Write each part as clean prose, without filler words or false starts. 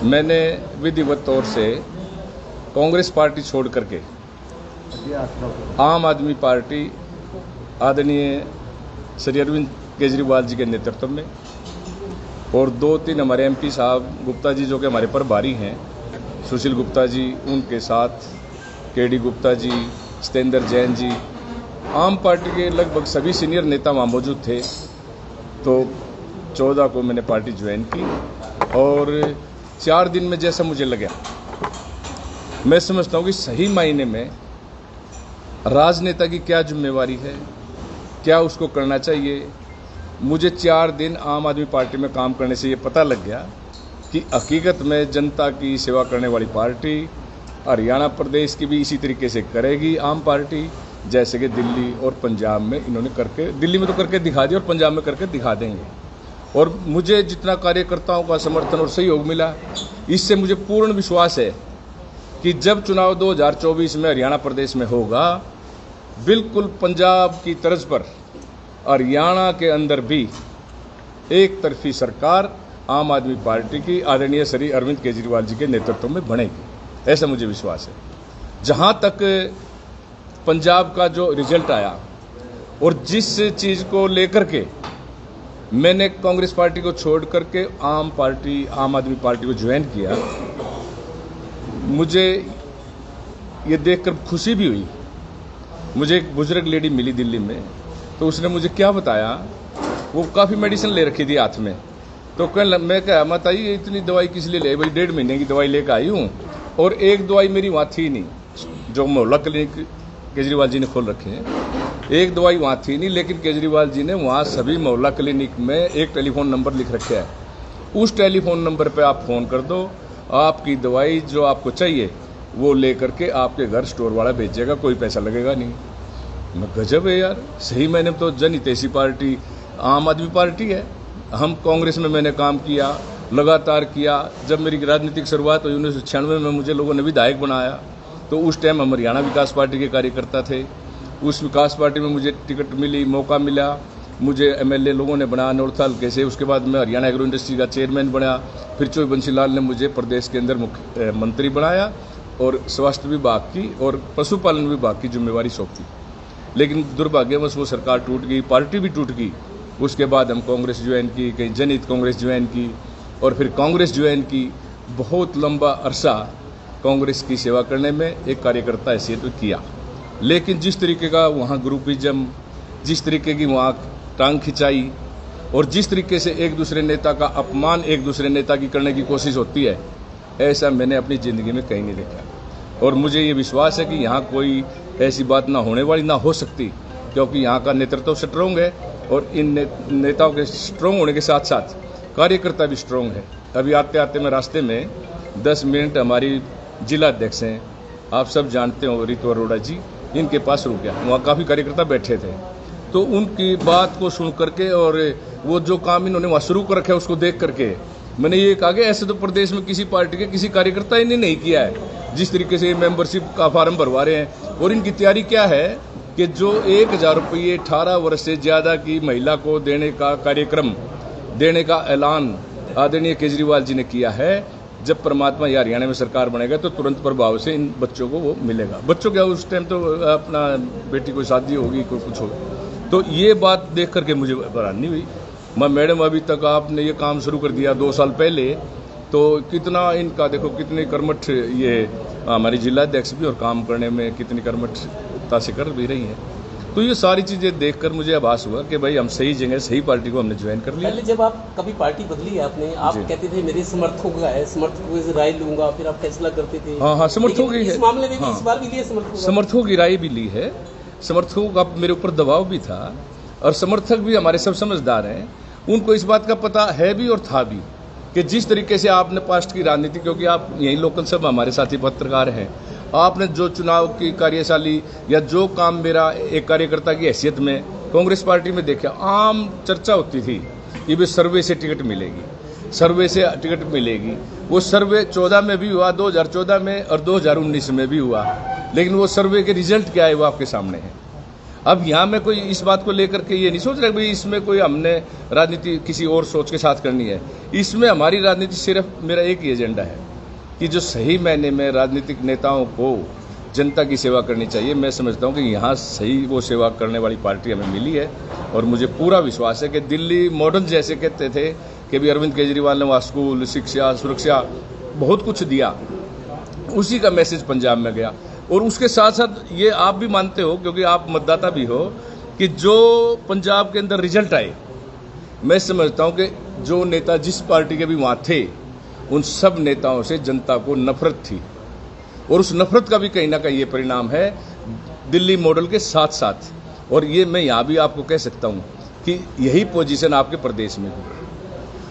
मैंने विधिवत तौर से कांग्रेस पार्टी छोड़ करके आम आदमी पार्टी आदरणीय श्री अरविंद केजरीवाल जी के नेतृत्व में और 2-3 हमारे एमपी साहब गुप्ता जी जो कि हमारे प्रभारी हैं, सुशील गुप्ता जी, उनके साथ केडी गुप्ता जी, सत्येंद्र जैन जी, आम पार्टी के लगभग सभी सीनियर नेता वहाँ मौजूद थे। तो 14 को मैंने पार्टी ज्वाइन की और 4 दिन में जैसा मुझे लगा, मैं समझता हूँ कि सही मायने में राजनेता की क्या जिम्मेवारी है, क्या उसको करना चाहिए। मुझे 4 दिन आम आदमी पार्टी में काम करने से ये पता लग गया कि हकीकत में जनता की सेवा करने वाली पार्टी हरियाणा प्रदेश की भी इसी तरीके से करेगी आम पार्टी, जैसे कि दिल्ली और पंजाब में इन्होंने करके, दिल्ली में तो करके दिखा दिया और पंजाब में करके दिखा देंगे। और मुझे जितना कार्यकर्ताओं का समर्थन और सहयोग मिला, इससे मुझे पूर्ण विश्वास है कि जब चुनाव 2024 में हरियाणा प्रदेश में होगा, बिल्कुल पंजाब की तर्ज पर हरियाणा के अंदर भी एक तरफी सरकार आम आदमी पार्टी की आदरणीय श्री अरविंद केजरीवाल जी के नेतृत्व में बनेगी, ऐसा मुझे विश्वास है। जहां तक पंजाब का जो रिजल्ट आया और जिस चीज़ को लेकर के मैंने कांग्रेस पार्टी को छोड़ करके आम आदमी पार्टी को ज्वाइन किया, मुझे ये देखकर खुशी भी हुई। मुझे एक बुजुर्ग लेडी मिली दिल्ली में, तो उसने मुझे क्या बताया, वो काफ़ी मेडिसिन ले रखी थी हाथ में। तो मैं क्या मत आई, इतनी दवाई किस लिए ले भाई, 1.5 महीने की दवाई लेकर आई हूँ और एक दवाई मेरी वहाँ थी नहीं, जो मोहल्ला क्लिनिक केजरीवाल जी ने खोल रखे हैं, एक दवाई वहाँ थी नहीं, लेकिन केजरीवाल जी ने वहाँ सभी मोहल्ला क्लिनिक में एक टेलीफोन नंबर लिख रखा है। उस टेलीफोन नंबर पे आप फ़ोन कर दो, आपकी दवाई जो आपको चाहिए वो ले करके आपके घर स्टोर वाला भेजेगा, कोई पैसा लगेगा नहीं। मैं गजब है यार, सही मैंने तो जनहितैषी पार्टी आम आदमी पार्टी है। हम कांग्रेस में मैंने काम किया, लगातार किया। जब मेरी राजनीतिक शुरुआत हुई 1996 में, मुझे लोगों ने विधायक बनाया, तो उस टाइम हम हरियाणा विकास पार्टी के कार्यकर्ता थे। उस विकास पार्टी में मुझे टिकट मिली, मौका मिला, मुझे एमएलए लोगों ने बनाया नॉर्थ हल्के से। उसके बाद मैं हरियाणा एग्रो इंडस्ट्री का चेयरमैन बना, फिर चोई बंसीलाल ने मुझे प्रदेश के अंदर मुख्य मंत्री बनाया और स्वास्थ्य विभाग की और पशुपालन विभाग की जिम्मेवारी सौंपी। लेकिन दुर्भाग्यवश वो सरकार टूट गई, पार्टी भी टूट गई। उसके बाद हम कांग्रेस ज्वाइन की, कहीं जनहित कांग्रेस ज्वाइन की और फिर कांग्रेस ज्वाइन की। बहुत लंबा अरसा कांग्रेस की सेवा करने में एक कार्यकर्ता हैसियत में किया, लेकिन जिस तरीके का वहाँ ग्रुपिज्म, जिस तरीके की वहाँ टांग खिंचाई और जिस तरीके से एक दूसरे नेता का अपमान एक दूसरे नेता की करने की कोशिश होती है, ऐसा मैंने अपनी ज़िंदगी में कहीं नहीं देखा। और मुझे ये विश्वास है कि यहाँ कोई ऐसी बात ना होने वाली, ना हो सकती, क्योंकि यहाँ का नेतृत्व स्ट्रोंग है और इन नेताओं के स्ट्रोंग होने के साथ साथ कार्यकर्ता भी स्ट्रोंग है। अभी आते आते मैं रास्ते में 10 मिनट हमारी जिला अध्यक्ष हैं, आप सब जानते हो, रितु अरोड़ा जी, इनके पास रुक गया। वहाँ काफ़ी कार्यकर्ता बैठे थे, तो उनकी बात को सुन करके और वो जो काम इन्होंने वहाँ शुरू कर रखा है उसको देख करके मैंने ये कहा कि ऐसे तो प्रदेश में किसी पार्टी के किसी कार्यकर्ता ने नहीं किया है। जिस तरीके से मेंबरशिप का फार्म भरवा रहे हैं और इनकी तैयारी क्या है कि जो 1000 रुपये 18 वर्ष से ज़्यादा की महिला को देने का कार्यक्रम, देने का ऐलान आदरणीय केजरीवाल जी ने किया है। जब परमात्मा या हरियाणा में सरकार बनेगा तो तुरंत प्रभाव से इन बच्चों को वो मिलेगा। बच्चों क्या, उस टाइम तो अपना बेटी कोई शादी होगी, कोई कुछ होगा। तो ये बात देख करके मुझे हैरानी हुई। मैं मैडम, अभी तक आपने ये काम शुरू कर दिया 2 साल पहले, तो कितना इनका देखो, कितने कर्मठ ये हमारी जिला अध्यक्ष भी और काम करने में कितनी कर्मठता से कर भी रही हैं। तो ये सारी चीज़ें देखकर मुझे आभास हुआ कि भाई हम सही जगह सही पार्टी को हमने ज्वाइन कर लिया। पहले जब आप कभी पार्टी बदली है आपने, आप कहते थे मेरे समर्थकों का है, समर्थकों से राय लूंगा, फिर आप फैसला करते थे। हाँ, समर्थकों की इस मामले में भी इस बार भी लिए समर्थकों की राय भी ली है। समर्थकों का मेरे ऊपर दबाव भी था और समर्थक भी हमारे सब समझदार हैं। उनको इस बात का पता है भी और था भी कि जिस तरीके से आपने पास्ट की राजनीति, क्योंकि आप यही लोकल सब हमारे साथी पत्रकार हैं, आपने जो चुनाव की कार्यशाली या जो काम मेरा एक कार्यकर्ता की हैसियत में कांग्रेस पार्टी में देखा, आम चर्चा होती थी कि भाई सर्वे से टिकट मिलेगी, सर्वे से टिकट मिलेगी। वो सर्वे 14 में भी हुआ, 2014 में और 2019 में भी हुआ, लेकिन वो सर्वे के रिजल्ट क्या है वो आपके सामने है। अब यहाँ मैं कोई इस बात को लेकर के ये नहीं सोच रहा कि भाई इसमें कोई हमने राजनीति किसी और सोच के साथ करनी है। इसमें हमारी राजनीति सिर्फ मेरा एक ही एजेंडा है कि जो सही मायने में राजनीतिक नेताओं को जनता की सेवा करनी चाहिए। मैं समझता हूँ कि यहाँ सही वो सेवा करने वाली पार्टी हमें मिली है और मुझे पूरा विश्वास है कि दिल्ली मॉडल जैसे कहते थे कि भी अरविंद केजरीवाल ने वहाँ स्कूल, शिक्षा, सुरक्षा बहुत कुछ दिया, उसी का मैसेज पंजाब में गया। और उसके साथ साथ ये आप भी मानते हो, क्योंकि आप मतदाता भी हो, कि जो पंजाब के अंदर रिजल्ट आए, मैं समझता हूँ कि जो नेता जिस पार्टी के भी वहाँ थे उन सब नेताओं से जनता को नफरत थी और उस नफरत का भी कहीं ना कहीं ये परिणाम है दिल्ली मॉडल के साथ साथ। और ये मैं यहाँ भी आपको कह सकता हूँ कि यही पोजीशन आपके प्रदेश में है।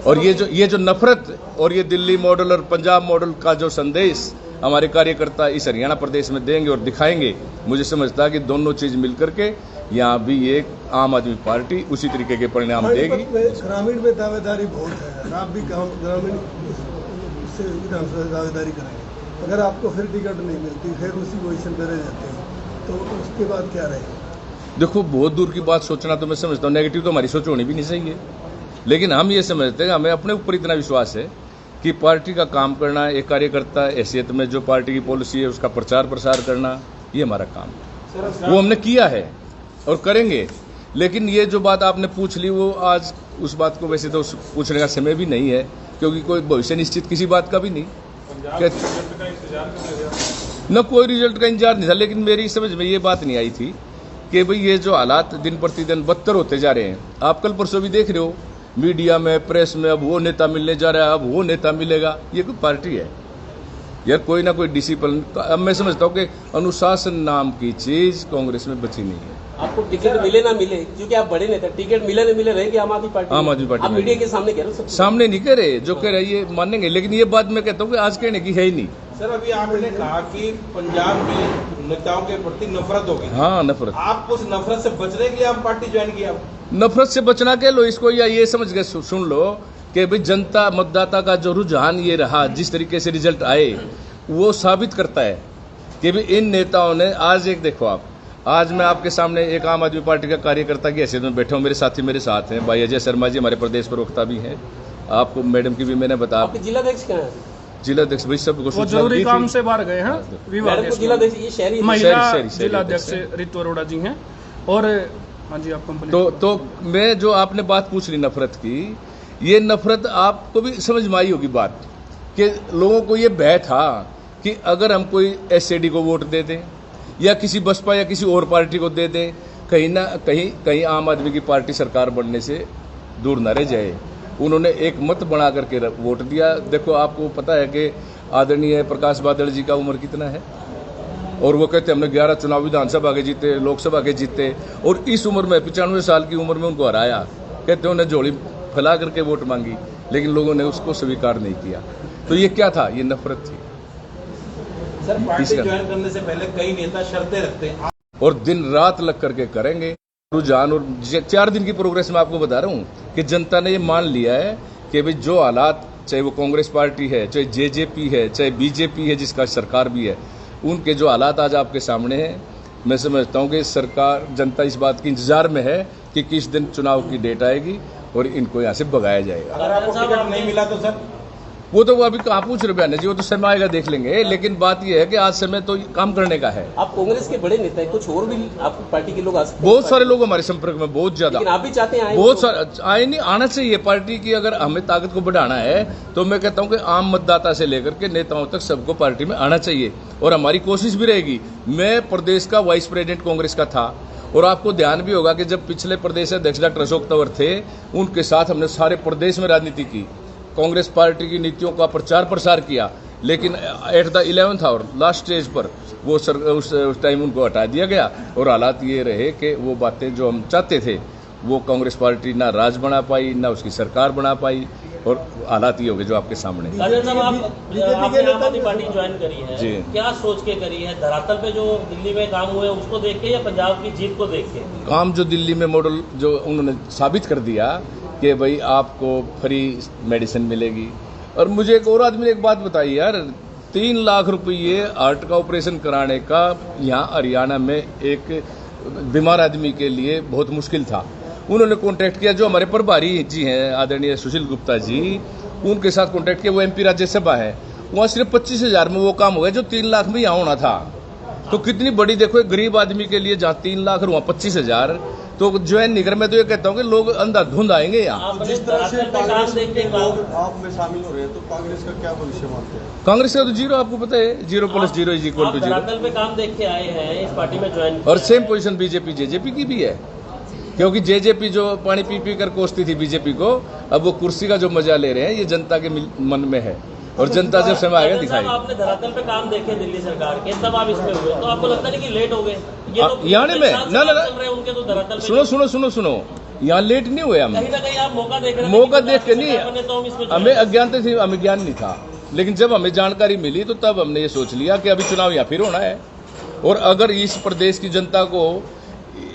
और ये जो नफरत और ये दिल्ली मॉडल और पंजाब मॉडल का जो संदेश हमारे कार्यकर्ता इस हरियाणा प्रदेश में देंगे और दिखाएंगे, मुझे समझता है कि दोनों चीज मिलकर के यहाँ भी एक आम आदमी पार्टी उसी तरीके के परिणाम देगी। ग्रामीण में दावेदारी बहुत है, आप भी ग्रामीण से विधानसभा दावेदारी करेंगे, अगर आपको फिर टिकट नहीं मिलती, फिर उसी पोजिशन पर रह जाते हैं, तो उसके बाद क्या रहेगा? देखो, बहुत दूर की बात सोचना तो मैं समझता हूँ, नेगेटिव तो हमारी सोच होनी भी नहीं चाहिए, लेकिन हम ये समझते हैं, हमें अपने ऊपर इतना विश्वास है कि पार्टी का काम करना, एक कार्यकर्ता हैसियत में जो पार्टी की पॉलिसी है उसका प्रचार प्रसार करना, ये हमारा काम है। वो हमने किया है और करेंगे। लेकिन ये जो बात आपने पूछ ली, वो आज उस बात को वैसे तो पूछने का समय भी नहीं है, क्योंकि कोई भविष्य निश्चित किसी बात का भी नहीं, न कोई रिजल्ट का इंतजार नहीं था। लेकिन मेरी समझ में ये बात नहीं आई थी कि भाई ये जो हालात दिन प्रतिदिन बदतर होते जा रहे हैं, आप कल परसों भी देख रहे हो मीडिया में, प्रेस में, अब वो नेता मिलने जा रहा है, अब वो नेता मिलेगा। ये कोई पार्टी है यार? कोई ना कोई डिसिप्लिन। अब मैं समझता हूँ कि अनुशासन नाम की चीज कांग्रेस में बची नहीं है। आपको टिकट मिले ना मिले, क्योंकि आप बड़े नेता, टिकट मिले ना मिले रहेंगे आम आदमी पार्टी। आप मीडिया के सामने कह रहे हो, सामने नहीं कह रहे, जो कह रहे ये मानेंगे, लेकिन ये बात मैं कहता हूँ कि आज कहने की है ही नहीं। सर, अभी आपने कहा कि पंजाब में नेताओं के प्रति नफरत होगी। हाँ, नफरत। आप उस नफरत से बचने के लिए आप पार्टी ज्वाइन किया? नफरत से बचना के लो इसको, या ये समझ के सुन लो कि भाई जनता मतदाता का जो रुझान ये रहा, जिस तरीके से रिजल्ट आए, वो साबित करता है कि भाई इन नेताओं ने आज एक देखो आप, आज मैं आपके सामने एक आम आदमी पार्टी का कार्यकर्ता की हैसियत में बैठा हूँ, मेरे साथी मेरे साथ हैं, भाई अजय शर्मा जी हमारे प्रदेश प्रवक्ता भी हैं, आपको मैडम की भी मैंने बताया। आपके जिलाध्यक्ष कहाँ है? जिलाध्यक्ष भाई सबको वो जरूरी काम से बाहर गए हैं, जिलाध्यक्ष ये शहरी महिला जिलाध्यक्ष रितु अरोड़ा जी हैं। और हाँ जी, आप कंप्लीट। तो मैं जो आपने बात पूछ ली नफरत की, ये नफरत आपको भी समझ में आई होगी बात, कि लोगों को ये भय था कि अगर हम कोई एसएडी को वोट दे दें या किसी बसपा या किसी और पार्टी को दे दें, कहीं ना कहीं आम आदमी की पार्टी सरकार बनने से दूर न रह जाए। उन्होंने एक मत बना करके वोट दिया। देखो, आपको पता है कि आदरणीय प्रकाश बादल जी का उम्र कितना है, और वो कहते हमने 11 चुनाव विधानसभा के जीते, लोकसभा के जीते, और इस उम्र में 95 साल की उम्र में उनको हराया। कहते उन्हें झोली फैला करके वोट मांगी, लेकिन लोगों ने उसको स्वीकार नहीं किया। तो ये क्या था? ये नफरत थी। सर, पार्टी ज्वाइन करने से पहले कई नेता शर्तें रखते हैं और दिन रात लग करके करेंगे रुझान। और 4 दिन की प्रोग्रेस में आपको बता रहा हूँ कि जनता ने ये मान लिया है कि भाई जो हालात, चाहे वो कांग्रेस पार्टी है, चाहे जेजेपी है, चाहे बीजेपी है जिसका सरकार भी है, उनके जो हालात आज आपके सामने हैं, मैं समझता हूँ कि सरकार, जनता इस बात के इंतजार में है कि किस दिन चुनाव की डेट आएगी और इनको यहाँ से भगाया जाएगा। अगर आपको टिकट नहीं मिला तो सर? वो तो अभी कहाँ पूछ रहे बयान जी, वो तो समय आएगा देख लेंगे। लेकिन बात ये है कि आज समय तो काम करने का है। आप कांग्रेस के बड़े नेता हैं, कुछ और भी आपकी पार्टी के लोग आ सकते हैं? बहुत सारे लोग हमारे संपर्क में, बहुत ज्यादा। लेकिन आप भी चाहते हैं बहुत सारे आए, नहीं आना चाहिए। पार्टी की अगर हमें ताकत को बढ़ाना है तो मैं कहता हूं कि आम मतदाता से लेकर के नेताओं तक सबको पार्टी में आना चाहिए, और हमारी कोशिश भी रहेगी। मैं प्रदेश का वाइस प्रेसिडेंट कांग्रेस का था, और आपको ध्यान भी होगा कि जब पिछले प्रदेश अध्यक्ष डॉक्टर अशोक तंवर थे, उनके साथ हमने सारे प्रदेश में राजनीति की, कांग्रेस पार्टी की नीतियों का प्रचार प्रसार किया। लेकिन at the 11th hour last stage पर वो उस टाइम उनको हटा दिया गया, और हालात ये रहे कि वो बातें जो हम चाहते थे वो कांग्रेस पार्टी ना राज बना पाई, ना उसकी सरकार बना पाई, और हालात ये हो गए जो आपके सामने। आपने आम आदमी पार्टी ज्वाइन करी है जी, क्या सोच के करी है? धरातल पे जो दिल्ली में काम हुए उसको देख के या पंजाब की जीत को देख के? काम जो दिल्ली में मॉडल जो उन्होंने साबित कर दिया कि भाई आपको फ्री मेडिसिन मिलेगी। और मुझे एक और आदमी ने एक बात बताई यार, 3 लाख रुपये हार्ट का ऑपरेशन कराने का यहाँ हरियाणा में एक बीमार आदमी के लिए बहुत मुश्किल था। उन्होंने कॉन्टैक्ट किया, जो हमारे प्रभारी जी हैं आदरणीय सुशील गुप्ता जी, उनके साथ कॉन्टैक्ट किया। वो MP राज्यसभा है, वहाँ सिर्फ 25,000 में वो काम हो गया जो 3 लाख में यहाँ होना था। तो कितनी बड़ी, देखो एक गरीब आदमी के लिए जहाँ 3 लाख और वहाँ 25,000, तो ज्वाइन नहीं कर। मैं तो ये कहता हूँ कि लोग अंधाधुंध आएंगे यहाँ। जिस तरह से कांग्रेस के लोग आप में शामिल हो रहे हैं, तो कांग्रेस का क्या भविष्य मानते हैं? कांग्रेस का तो 0, आपको पता है, 0 + 0 = 0। धरातल पे काम देख के आए हैं, इस पार्टी में ज्वाइन। और सेम पोजीशन बीजेपी जेजेपी की भी है, क्योंकि जेजेपी जो पानी पी पी कर कोसती थी बीजेपी को, अब वो कुर्सी का जो मजा ले रहे हैं, ये जनता के मन में है। और जनता जब समय आएगा दिखाएगी। आपने धरातल पे काम देखे दिल्ली सरकार के, तब आप इसमें हुए, तो आपको लगता नहीं कि लेट हो गए? ये तो यहाँ में ना उनके तो धरातल सुनो, यहाँ लेट नहीं हुए हम। कहीं ना कहीं आप मौका देख रहे हैं। मौका देख के नहीं, तो हमें अज्ञानता थी, हमें ज्ञान नहीं था। लेकिन जब हमें जानकारी मिली तो तब हमने ये सोच लिया कि अभी चुनाव यहाँ फिर होना है, और अगर इस प्रदेश की जनता को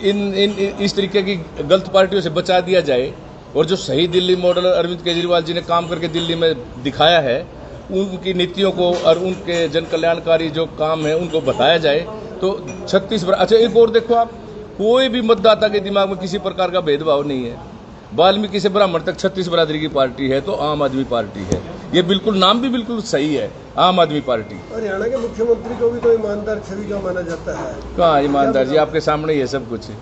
इस तरीके की गलत पार्टियों से बचा दिया जाए, और जो सही दिल्ली मॉडल अरविंद केजरीवाल जी ने काम करके दिल्ली में दिखाया है, उनकी नीतियों को और उनके जन कल्याणकारी जो काम है उनको बताया जाए, तो 36। अच्छा, एक और देखो आप, कोई भी मतदाता के दिमाग में किसी प्रकार का भेदभाव नहीं है। वाल्मीकि से ब्राह्मण तक 36 बिरादरी की पार्टी है, तो आम आदमी पार्टी है। ये बिल्कुल नाम भी बिल्कुल सही है, आम आदमी पार्टी। हरियाणा के मुख्यमंत्री को भी तो ईमानदार छवि का माना जाता है। कहाँ ईमानदार जी, आपके सामने ये सब कुछ है।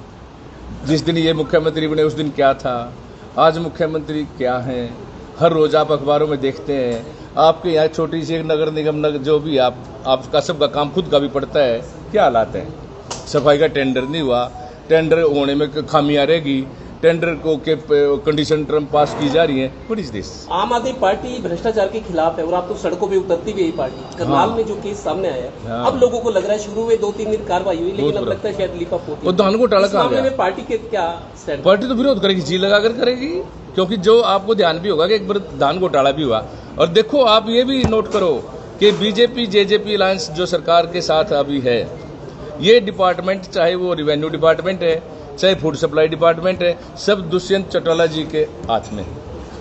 जिस दिन ये मुख्यमंत्री बने उस दिन क्या था, आज मुख्यमंत्री क्या है, हर रोज आप अखबारों में देखते हैं। आपके यहाँ छोटी सी एक नगर निगम जो भी आपका सबका काम खुद का भी पड़ता है, क्या हालात है। सफाई का टेंडर नहीं हुआ, टेंडर होने में खामियां रहेगी, टेंडर को के कंडीशन टर्म पास की जा रही है। What is this? आम आदमी पार्टी भ्रष्टाचार के खिलाफ है, और आप तो सड़कों पे उतरती भी यही पार्टी। करनाल में जो केस सामने आया, अब लोगों को लग रहा है, शुरू में 2-3 दिन कार्रवाई हुई, लेकिन अब लगता है शायद लिपाप होती है। वो धान घोटाला कहाँ गया? में पार्टी के क्या स्टैंड? पार्टी तो विरोध करेगी, जी लगाकर करेगी, क्योंकि जो आपको ध्यान भी होगा कि एक बार धान घोटाला भी हुआ। और देखो आप ये भी नोट करो कि बीजेपी जेजेपी अलायंस जो सरकार के साथ अभी है, ये डिपार्टमेंट, चाहे वो रेवेन्यू डिपार्टमेंट है, चाहे फूड सप्लाई डिपार्टमेंट है, सब दुष्यंत चौटाला जी के हाथ में।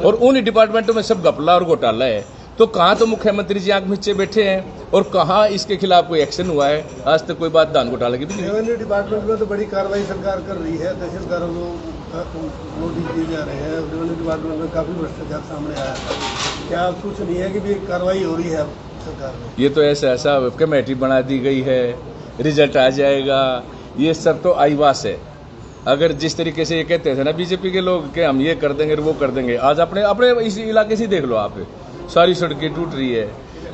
और उन डिपार्टमेंटों में सब घपला और घोटाला है। तो कहाँ तो मुख्यमंत्री जी आंख मीचे बैठे हैं, और कहाँ इसके खिलाफ कोई एक्शन हुआ है? आज तक कोई बात धान घोटाले की भी नहीं। रेवेन्यू डिपार्टमेंट में तो बड़ी कार्रवाई सरकार कर रही है, तहसीलदारों को नोटिस दिए जा रहे हैं। रेवेन्यू डिपार्टमेंट में काफी भ्रष्टाचार सामने आया है। क्या कुछ नहीं है कि भी कार्रवाई हो रही है सरकार में? ये तो ऐसा कमेटी बना दी गई है, रिजल्ट आ जाएगा, ये सब तो आईवास है। अगर जिस तरीके से ये कहते थे ना बीजेपी के लोग कि हम ये कर देंगे वो कर देंगे, आज अपने इस इलाके से देख लो आप, सारी सड़कें टूट रही है।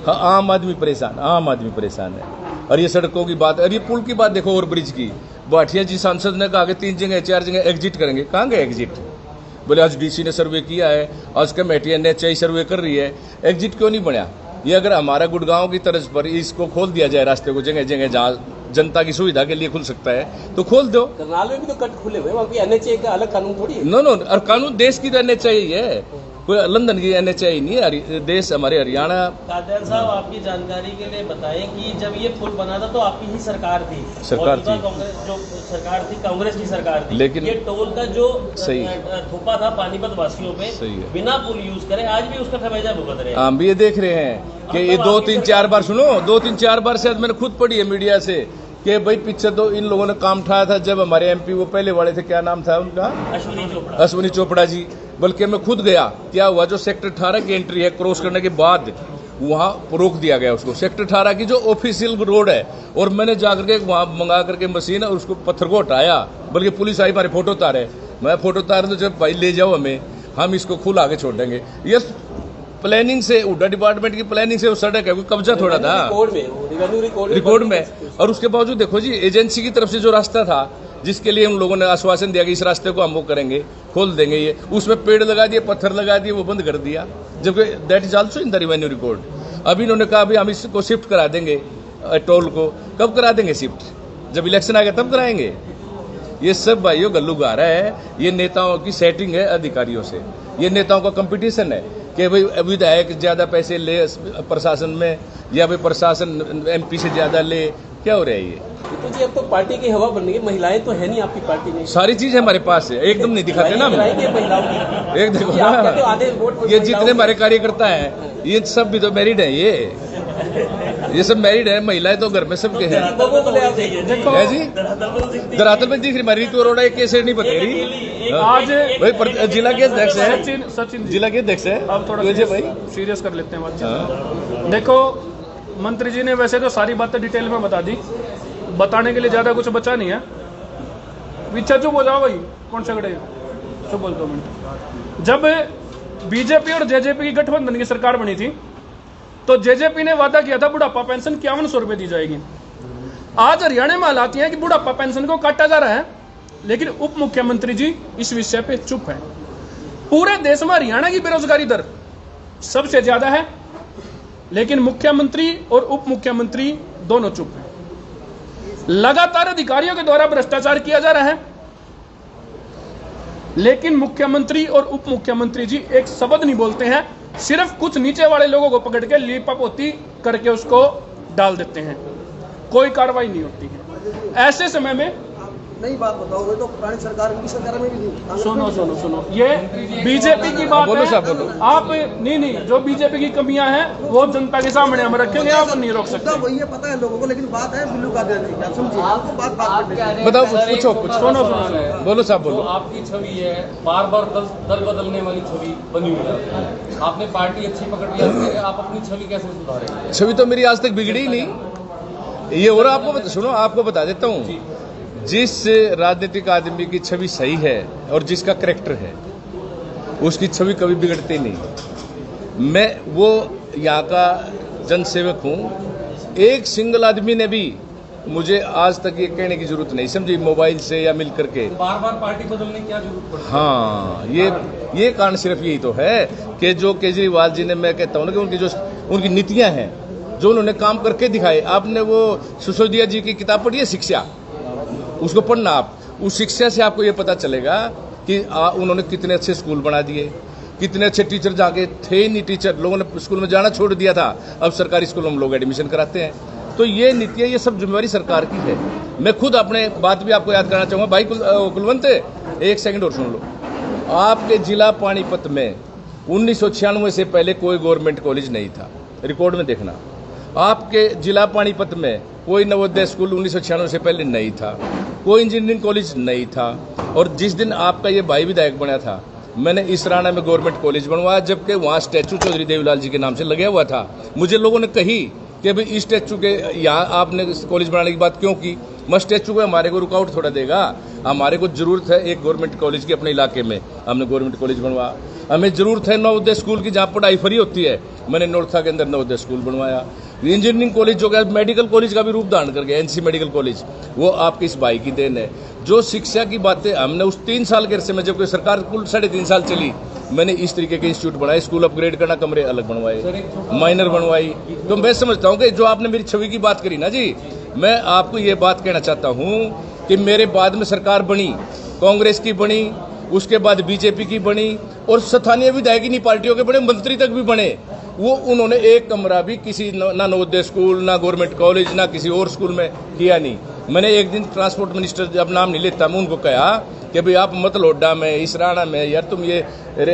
हाँ, आम आदमी परेशान है। और ये सड़कों की बात, और ये पुल की बात देखो, और ब्रिज की। भाटिया जी सांसद ने कहा कि 3 जगह 4 जगह एग्जिट करेंगे, कहाँ गए एग्जिट? बोले आज डीसी ने सर्वे किया है, आज कमेटी NHAI सर्वे कर रही है, एग्जिट क्यों नहीं बनया? ये अगर हमारा गुड़गांव की तर्ज पर इसको खोल दिया जाए रास्ते को, जगह जगह जहाँ जनता की सुविधा के लिए खुल सकता है, तो खोल दो। करनाल में भी तो कट खुले हुए, वहाँ की NHAI का अलग कानून थोड़ी है। नो, और कानून देश की तो NHAI है, कोई लंदन की NHAI नहीं है। देश हमारे हरियाणा। कादियान साहब, आपकी जानकारी के लिए बताएं कि जब ये पुल बना था तो आपकी ही सरकार थी, कांग्रेस जो सरकार थी, कांग्रेस की सरकार थी। लेकिन ये टोल का जो सही थोपा था पानीपत वासियों पे, बिना पुल यूज करे आज भी उसका खमियाजा भुगत रहे हैं। हम भी ये देख रहे हैं कि ये 2-3-4 बार, सुनो, 2-3-4 बार शायद मैंने खुद पढ़ी है मीडिया से कि भाई पीछे तो इन लोगों ने काम उठाया था जब हमारे MP वो पहले वाले थे, क्या नाम था उनका? अश्विनी चोपड़ा जी। बल्कि मैं खुद गया, क्या हुआ, जो सेक्टर 18 की एंट्री है क्रॉस करने के बाद वहाँ रोक दिया गया उसको, सेक्टर 18 की जो ऑफिशियल रोड है। और मैंने जाकर के वहाँ मंगा करके मशीन और उसको पत्थर को हटाया, बल्कि पुलिस आई हमारे फोटो उतारे। मैं फोटो उतार तो जब भाई ले जाओ हमें, हम इसको खुला के छोड़ देंगे। ये प्लानिंग से, हुड्डा डिपार्टमेंट की प्लानिंग से वो सड़क है, कोई कब्जा थोड़ा था रिकॉर्ड में। और उसके बावजूद देखो जी, एजेंसी की तरफ से जो रास्ता था, जिसके लिए हम लोगों ने आश्वासन दिया कि इस रास्ते को हम वो करेंगे, खोल देंगे, ये उसमें पेड़ लगा दिए, पत्थर लगा दिए, वो बंद कर दिया, जबकि that is also in the revenue record. अभी इन्होंने कहा अभी हम इसको शिफ्ट करा देंगे, टोल को। कब करा देंगे शिफ्ट? जब इलेक्शन आ गया तब कराएंगे। ये सब भाइयों गल्लूगारा है, ये नेताओं की सेटिंग है अधिकारियों से, ये नेताओं का कंपटीशन है कि भाई विधायक ज्यादा पैसे ले प्रशासन में, या भाई प्रशासन MP से ज्यादा ले। क्या हो रहा है ये? तो जी अब तो पार्टी की हवा बन गई, महिलाएं तो है नहीं आपकी पार्टी में। सारी चीज है हमारे पास है, एकदम नहीं दिखाते ना हम। एक देखो ना, ये जितने हमारे कार्यकर्ता हैं ये सब भी तो मैरिड है, ये सब मैरिड है, महिलाएं तो घर में सबके हैं। है जी, धरातल में दिख रही हमारी ऋतु अरोड़ा एक केस नहीं बता रही। आज भाई जिला के अध्यक्ष है, सचिन जिला के अध्यक्ष है। अब थोड़ा भाई सीरियस कर लेते हैं बात। देखो मंत्री जी ने वैसे तो सारी बातें डिटेल में बता दी, बताने के लिए ज्यादा कुछ बचा नहीं है। पीछे चुप हो जाओ भाई, कौन सा गड़े चुप बोल 2 मिनट। जब बीजेपी और जेजेपी की गठबंधन की सरकार बनी थी तो जेजेपी ने वादा किया था बुढ़ापा पेंशन 5100 रुपए दी जाएगी। आज हरियाणा में हालात है कि बुढ़ापा पेंशन को काटा जा रहा है, लेकिन उप मुख्यमंत्री जी इस विषय पे चुप है। पूरे देश में हरियाणा की बेरोजगारी दर सबसे ज्यादा है, लेकिन मुख्यमंत्री और उप मुख्यमंत्री दोनों चुप हैं। लगातार अधिकारियों के द्वारा भ्रष्टाचार किया जा रहा है, लेकिन मुख्यमंत्री और उप मुख्यमंत्री जी एक शब्द नहीं बोलते हैं, सिर्फ कुछ नीचे वाले लोगों को पकड़ के लीपापोती करके उसको डाल देते हैं, कोई कार्रवाई नहीं होती है। ऐसे समय में नई बात बताओ, तो पुरानी सरकार की सरकार में भी नहीं। सुनो, ये बीजेपी की बात है। आप नहीं, जो बीजेपी की कमियां हैं वो जनता के सामने हम रखेंगे, आप नहीं रोक सकते। वही है, पता है लोगों को, लेकिन बात है बिल्लू का क्या समझिए आपको बात बताओ, पूछो कुछ। सुनो बोलो साहब बोलो। आपकी छवि है बार बार दल बदलने वाली छवि बनी हुई है, आपने पार्टी अच्छी पकड़ लिया, आप अपनी छवि कैसे सुधारेंगे? छवि तो मेरी आज तक बिगड़ी ही नहीं। ये और आपको सुनो, आपको बता देता हूँ, जिस राजनीतिक आदमी की छवि सही है और जिसका कैरेक्टर है उसकी छवि कभी बिगड़ती नहीं। मैं वो यहाँ का जनसेवक हूँ। एक सिंगल आदमी ने भी मुझे आज तक ये कहने की जरूरत नहीं समझी मोबाइल से या मिल करके बार बार पार्टी बदलने की क्या जरूरत पड़ती? हाँ, ये कारण सिर्फ यही तो है कि जो केजरीवाल जी ने, मैं कहता हूँ ना कि उनकी नीतियां हैं, जो उन्होंने काम करके दिखाए। आपने वो सिसोदिया जी की किताब पढ़ी है शिक्षा, उसको पढ़ना आप। उस शिक्षा से आपको ये पता चलेगा कि उन्होंने कितने अच्छे स्कूल बना दिए, कितने अच्छे टीचर जाके थे ही नहीं टीचर, लोगों ने स्कूल में जाना छोड़ दिया था, अब सरकारी स्कूलों में लोग एडमिशन कराते हैं। तो ये नीतियाँ, ये सब जिम्मेवारी सरकार की है। मैं खुद अपने बात भी आपको याद कराना चाहूँगा। भाई कुलवंत, एक सेकंड और सुन लो। आपके जिला पानीपत में 1996 से पहले कोई गवर्नमेंट कॉलेज नहीं था, रिकॉर्ड में देखना। आपके जिला पानीपत में कोई नवोदय स्कूल 1996 से पहले नहीं था, कोई इंजीनियरिंग कॉलेज नहीं था। और जिस दिन आपका ये भाई विधायक बना था, मैंने इसराना में गवर्नमेंट कॉलेज बनवाया, जबकि वहाँ स्टैचू चौधरी देवीलाल जी के नाम से लगा हुआ था। मुझे लोगों ने कही कि भाई इस स्टैचू के यहाँ आपने कॉलेज बनाने की बात क्यों की? मैं स्टैचू को हमारे को रुकावट थोड़ा देगा, हमारे को जरूरत है एक गवर्नमेंट कॉलेज की अपने इलाके में, हमने गवर्नमेंट कॉलेज बनवा। हमें जरूरत है नवोदय स्कूल की जहाँ पढ़ाई फ्री होती है, मैंने नोरथा के अंदर नवोदय स्कूल बनवाया। इंजीनियरिंग कॉलेज जो है मेडिकल कॉलेज का भी रूप धारण कर गया, एनसी मेडिकल कॉलेज, वो आपकी इस भाई की देन है। जो शिक्षा की बातें हमने उस 3 साल के अरसे में, जबकि सरकार कुल 3.5 साल चली, मैंने इस तरीके के इंस्टीट्यूट बनाए, स्कूल अपग्रेड करना, कमरे अलग बनवाए, माइनर बनवाई। तो मैं समझता हूँ कि जो आपने मेरी छवि की बात करी ना जी, मैं आपको ये बात कहना चाहता हूँ कि मेरे बाद में सरकार बनी, कांग्रेस की बनी, उसके बाद बीजेपी की बनी, और स्थानीय विधायक इन्हीं पार्टियों के बने, मंत्री तक भी बने। वो उन्होंने एक कमरा भी किसी ना नवोदय स्कूल, ना गवर्नमेंट कॉलेज, ना किसी और स्कूल में किया नहीं। मैंने एक दिन ट्रांसपोर्ट मिनिस्टर, जब नाम नहीं लेता, मैं उनको कहा कि भाई आप मतलोडा में, इसराना में, यार तुम ये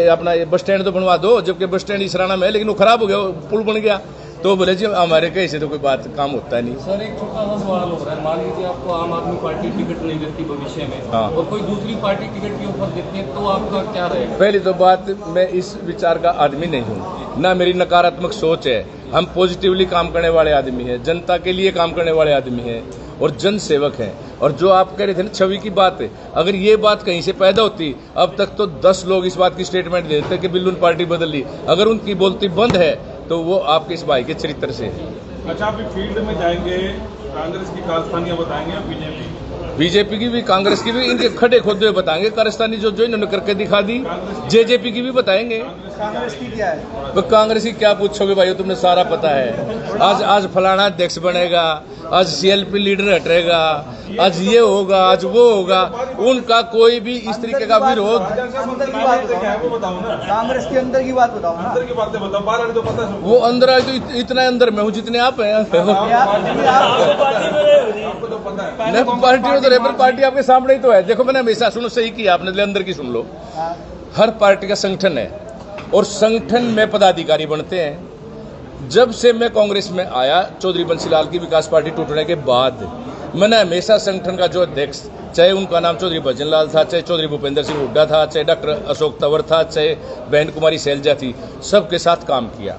अपना ये बस स्टैंड तो बनवा दो, जबकि बस स्टैंड इसराना में है, लेकिन वो खराब हो गया, पुल बन गया। तो बोले जी हमारे कहीं से तो कोई बात काम होता नहीं। सर एक छोटा सा सवाल हो रहा है, मान लीजिए आपको आम आदमी पार्टी टिकट नहीं देती भविष्य में, हाँ, और कोई दूसरी पार्टी टिकट की ऑफर देती है, तो आपका क्या रहेगा? पहली तो बात, मैं इस विचार का आदमी नहीं हूँ, ना मेरी नकारात्मक सोच है। हम पॉजिटिवली काम करने वाले आदमी हैं, जनता के लिए काम करने वाले आदमी हैं और जन सेवक हैं। और जो आप कह रहे थे ना छवि की बात है, अगर ये बात कहीं से पैदा होती, अब तक तो 10 लोग इस बात की स्टेटमेंट देते कि बिल्कुल पार्टी बदल ली। अगर उनकी बोलती बंद है तो वो आपके इस भाई के चरित्र से है। अच्छा, आप फील्ड में जाएंगे, कांग्रेस की कारस्तानियां बताएंगे या बीजेपी की भी, कांग्रेस की भी, इनके खड़े खोदे हुए बताएंगे। कारस्तानी जो इन्होंने करके दिखा दी, जेजेपी की भी बताएंगे। कांग्रेस की क्या है? तो कांग्रेस की क्या पूछोगे भाई, तुमने सारा पता है। आज फलाना अध्यक्ष बनेगा, आज सीएलपी लीडर हटेगा, आज ये होगा, आज वो होगा। उनका कोई भी इस तरीके का विरोध, कांग्रेस के अंदर की बात बताओ, अंदर की बातें बताओ, बाहर तो पता है। वो अंदर आए तो इतना अंदर में हूँ जितने आप हैं। पार्टी उधर है, पर पार्टी आपके सामने ही तो है। देखो मैंने हमेशा, सुनो सही किया आपने, अंदर की सुन लो। हर पार्टी का संगठन है और संगठन में पदाधिकारी बनते हैं, जब से मैं कांग्रेस में आया, चौधरी बंसीलाल की विकास पार्टी टूटने के बाद, मैंने हमेशा संगठन का जो अध्यक्ष, चाहे उनका नाम चौधरी भजनलाल था, चाहे चौधरी भूपेंद्र सिंह हुड्डा था, चाहे डॉक्टर अशोक तंवर था, चाहे बहन कुमारी शैलजा थी, सबके साथ काम किया,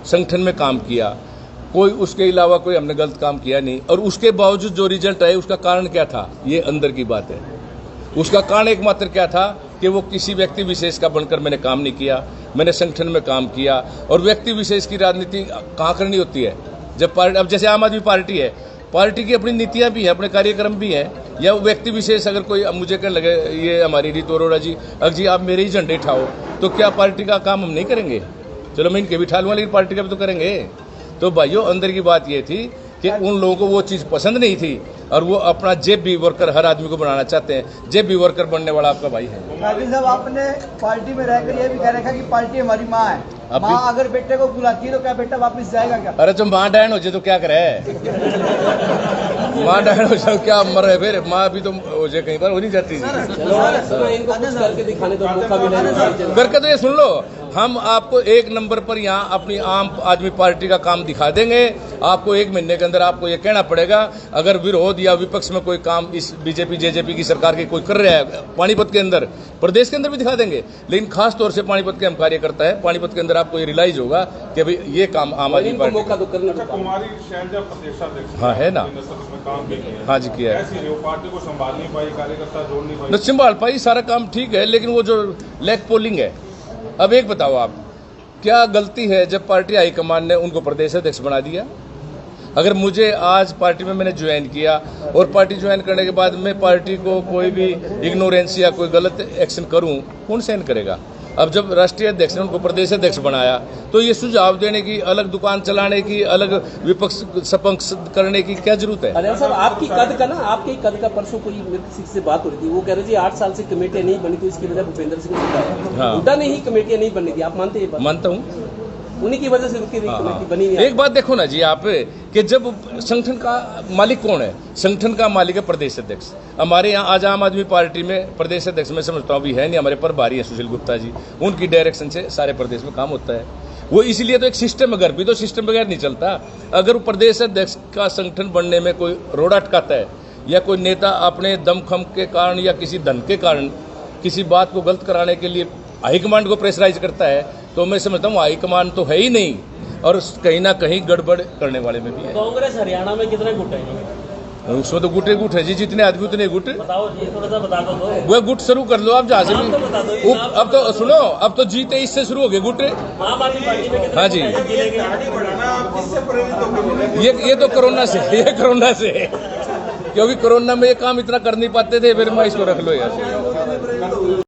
संगठन में काम किया। कोई उसके अलावा कोई हमने गलत काम किया नहीं। और उसके बावजूद जो रिजल्ट आए उसका कारण क्या था, ये अंदर की बात है। उसका कारण एकमात्र क्या था कि वो किसी व्यक्ति विशेष का बनकर मैंने काम नहीं किया, मैंने संगठन में काम किया। और व्यक्ति विशेष की राजनीति कहाँ करनी होती है, जब पार्टी, अब जैसे आम आदमी पार्टी है, पार्टी की अपनी नीतियां भी हैं, अपने कार्यक्रम भी हैं। या व्यक्ति विशेष अगर कोई मुझे कहने लगे, ये हमारी रीतू अरोड़ा जी, अगर जी आप मेरे ही झंडे उठाओ, तो क्या पार्टी का काम हम नहीं करेंगे? चलो मैं इनके भी उठा लूँगा, लेकिन पार्टी का भी तो करेंगे। तो भाइयों, अंदर की बात ये थी कि उन लोगों को वो चीज़ पसंद नहीं थी और वो अपना जेब भी वर्कर हर आदमी को बनाना चाहते हैं। जेब भी वर्कर बनने वाला आपका भाई है। राजीव साहब, आपने पार्टी में रहकर ये भी कह रखा कि पार्टी हमारी माँ है, माँ अगर बेटे को बुलाती है तो क्या बेटा वापस जाएगा क्या? अरे तो माँ डायन हो जाए तो क्या करे? माँ डायन हो जाए क्या मर है फिर? माँ भी तो हो जाए, कहीं पर हो नहीं जाती। करके दिखाने का मौका भी नहीं करके तो ये सुन लो, हम आपको एक नंबर पर यहाँ अपनी आम आदमी पार्टी का काम दिखा देंगे। आपको 1 महीने के अंदर आपको ये कहना पड़ेगा, अगर विरोध या विपक्ष में कोई काम इस बीजेपी जेजेपी की सरकार के कोई कर रहा है पानीपत के अंदर, प्रदेश के अंदर भी दिखा देंगे। लेकिन खास तौर से पानीपत के हम कार्यकर्ता है, पानीपत के अंदर आपको ये रियलाइज होगा कि अभी ये काम आम आदमी पार्टी मौका तो करना। कुमारी शैलजा प्रदेशाध्यक्ष, हाँ है ना, काम भी किया। हाँ जी किया है। ऐसी पार्टी को संभाल नहीं पाई, कार्यकर्ता जोड़ नहीं पाई। न संभाल पाई, सारा काम ठीक है, लेकिन वो जो लैग पोलिंग है। अब एक बताओ आप, क्या गलती है जब पार्टी हाईकमान ने उनको प्रदेश अध्यक्ष बना दिया? अगर मुझे आज पार्टी में मैंने ज्वाइन किया और पार्टी ज्वाइन करने के बाद मैं पार्टी को कोई भी इग्नोरेंस या कोई गलत एक्शन करूं, कौन सहन करेगा? अब जब राष्ट्रीय अध्यक्ष ने उनको प्रदेश अध्यक्ष बनाया, तो ये सुझाव देने की, अलग दुकान चलाने की, अलग विपक्ष सपक्ष करने की क्या जरूरत है? अरे साहब, आपकी कद का ना, आपके कद का परसों कोई मेरे किसी से बात हो रही थी, वो कह रहे जी 8 साल से कमेटियां नहीं बनी, तो इसकी वजह भूपेंद्र सिंह हुड्डा है। हाँ। हुड्डा ने ही कमेटियां नहीं बनने दी, आप मानते हैं? मानता हूँ, उन्हीं की वजह से उनकी कमेटी बनी नहीं। एक बात देखो ना जी आप, कि जब संगठन का मालिक कौन है? संगठन का मालिक है प्रदेश अध्यक्ष। हमारे यहाँ आज आम आदमी पार्टी में प्रदेश अध्यक्ष मैं समझता हूँ अभी है नहीं, हमारे प्रभारी है सुशील गुप्ता जी, उनकी डायरेक्शन से सारे प्रदेश में काम होता है। वो इसलिए तो एक सिस्टम है, घर भी तो सिस्टम बगैर नहीं चलता। अगर प्रदेश अध्यक्ष का संगठन बनने में कोई रोड़ा अटकाता है, या कोई नेता अपने दमखम के कारण या किसी धन के कारण किसी बात को गलत कराने के लिए हाईकमांड को प्रेशराइज करता है, तो मैं समझता हूँ हाईकमांड तो है ही नहीं, और कहीं ना कहीं गड़बड़ करने वाले में भी है। कांग्रेस हरियाणा में कितने गुट हैं? उसमें तो गुटे गुट है जी, जितने आदमी उतने गुट। बताओ जी, थोड़ा सा बता दो। वो गुट शुरू कर लो आप जहाँ से भी। अब तो सुनो, अब तो जीते इससे शुरू हो गए गुट। हाँ जी, ये तो कोरोना से, ये कोरोना से, क्योंकि कोरोना में ये काम इतना कर नहीं पाते थे, फिर मैं इसको रख लो यार।